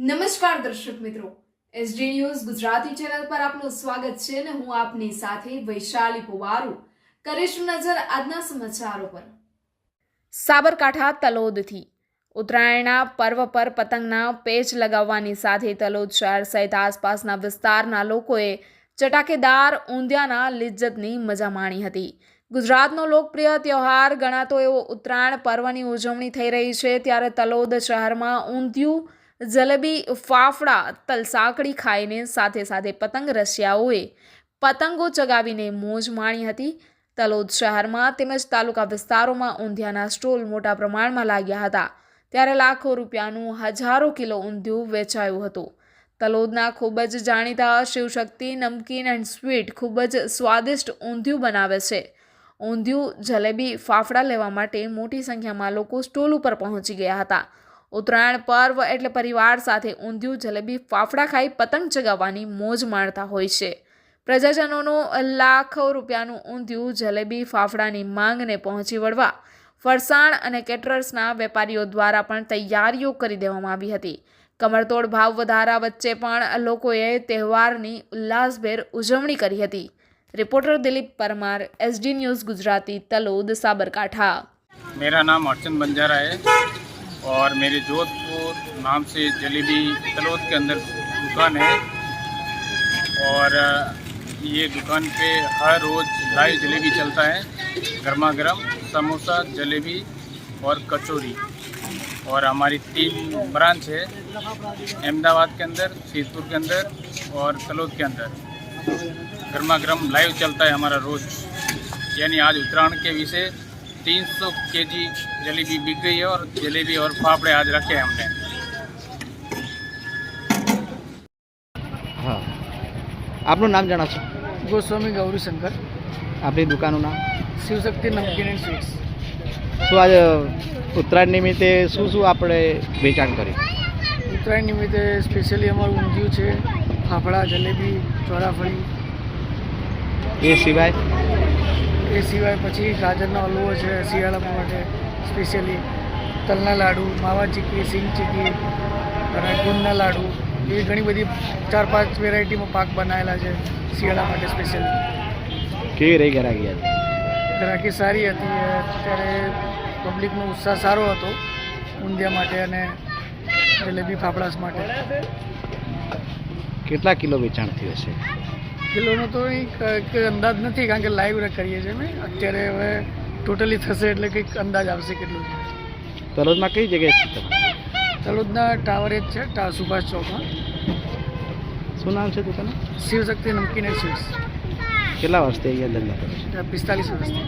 નમસ્કાર દર્શક મિત્રો, એસડી ન્યૂઝ ગુજરાતી ચેનલ પર આપનું સ્વાગત છે અને હું આપની સાથે વૈશાલી પુવારુ કરીશું નજર આજના સમાચારો પર। સાબરકાંઠા તલોદથી ઉત્તરાયણના પર્વ પર પતંગના પેચ લગાવવાની સાથે તલોદ શહેર સહિત આસપાસના વિસ્તારના લોકોએ ચટાકેદાર ઊંધિયાના લિજ્જતની મજા માણી હતી। ગુજરાતનો લોકપ્રિય તહેવાર ગણાતો એવો ઉત્તરાયણ પર્વની ઉજવણી થઈ રહી છે, ત્યારે તલોદ શહેરમાં ઊંધિયું, જલેબી, ફાફડા, તલસાકડી ખાઈને સાથે સાથે પતંગ રસિયાઓએ પતંગો ચગાવીને મોજ માણી હતી। તલોદ શહેરમાં તેમજ તાલુકા વિસ્તારોમાં ઊંધિયાના સ્ટોલ મોટા પ્રમાણમાં લાગ્યા હતા, ત્યારે લાખો રૂપિયાનું હજારો કિલો ઊંધિયું વેચાયું હતું। તલોદના ખૂબ જ જાણીતા શિવશક્તિ નમકીન એન્ડ સ્વીટ ખૂબ જ સ્વાદિષ્ટ ઊંધિયું બનાવે છે। ઊંધિયું, જલેબી, ફાફડા લેવા માટે મોટી સંખ્યામાં લોકો સ્ટોલ ઉપર પહોંચી ગયા હતા। ઉત્તરાયણ પર્વ એટલે પરિવાર સાથે ઊંધિયું, જલેબી, ફાફડા ખાઈ પતંગ ચગાવવાની મોજ માણતા હોય છે। પ્રજાજનોનું લાખો રૂપિયાનું ઊંધિયું, જલેબી, ફાફડાની માંગને પહોંચી વળવા ફરસાણ અને કેટરર્સના વેપારીઓ દ્વારા પણ તૈયારીઓ કરી દેવામાં આવી હતી। કમરતોડ ભાવ વધારા વચ્ચે પણ લોકોએ તહેવારની ઉલ્લાસભેર ઉજવણી કરી હતી। Reporter Dilip Parmar, SD news Gujarati, Talod, Sabarkantha. मेरा नाम अर्चन बंजारा है और मेरे जोधपुर नाम से जलेबी तलोद के अंदर दुकान है और ये दुकान पे हर रोज़ लाइव जलेबी चलता है, गर्मा गर्म समोसा, जलेबी और कचौरी। और हमारी 3 ब्रांच है, अहमदाबाद के अंदर, सीतपुर के अंदर और तलोद के अंदर। गर्मा गर्म लाइव चलता है हमारा रोज़, यानी आज उत्तरायण के विषय 300 केजी जलेबी बिक गई है और जलेबी और फाफड़े आज रखे हैं हमने। हाँ, आपનું નામ જણાવશો? गोस्वामी गौरी शंकर, આપણી દુકાનનું નામ? शिवशक्ति नमकीन एंड स्वीट्स। શું આજે ઉત્તરાયણ નિમિત્તે શું શું આપણે વેચાણ કર્યું? ઉત્તરાયણ નિમિત્તે સ્પેશિયલી અમારું ઊંધિયું છે, ફાફડા, જલેબી, ચોરાફળી, એ સિવાય એ સિવાય પછી ગાજરનો હલવો છે શિયાળા માટે સ્પેશિયલી, તલના લાડુ, માવા ચીકી, સિંગ ચીકી અને ગુંદના લાડુ, એવી ઘણી બધી 4-5 વેરાયટીમાં પાક બનાવેલા છે શિયાળા માટે સ્પેશિયલી। કેવી રહી ગ્રાહકી આજે? ગ્રાહકી સારી હતી, અત્યારે પબ્લિકનો ઉત્સાહ સારો હતો ઊંધિયા માટે અને જલેબી ફાફડા માટે। કેટલા કિલો વેચાણ થયું હશે? કિલોનો તો કંઈક અંદાજ નથી, કારણ કે લાઈવ કરીએ છીએ અમે અત્યારે। હવે ટોટલી થશે એટલે કંઈક અંદાજ આવશે કેટલું છે। તલોદમાં કઈ જગ્યાએ છે તમે? તલોદના ટાવર જ છે, સુભાષ ચોકમાં। શું નામ છે દુકાન? શિવશક્તિ નમકીન એન્ડ સ્વીટ્સ। કેટલા વર્ષથી અહીંયા ધંધા કરો છો? 45 વર્ષથી।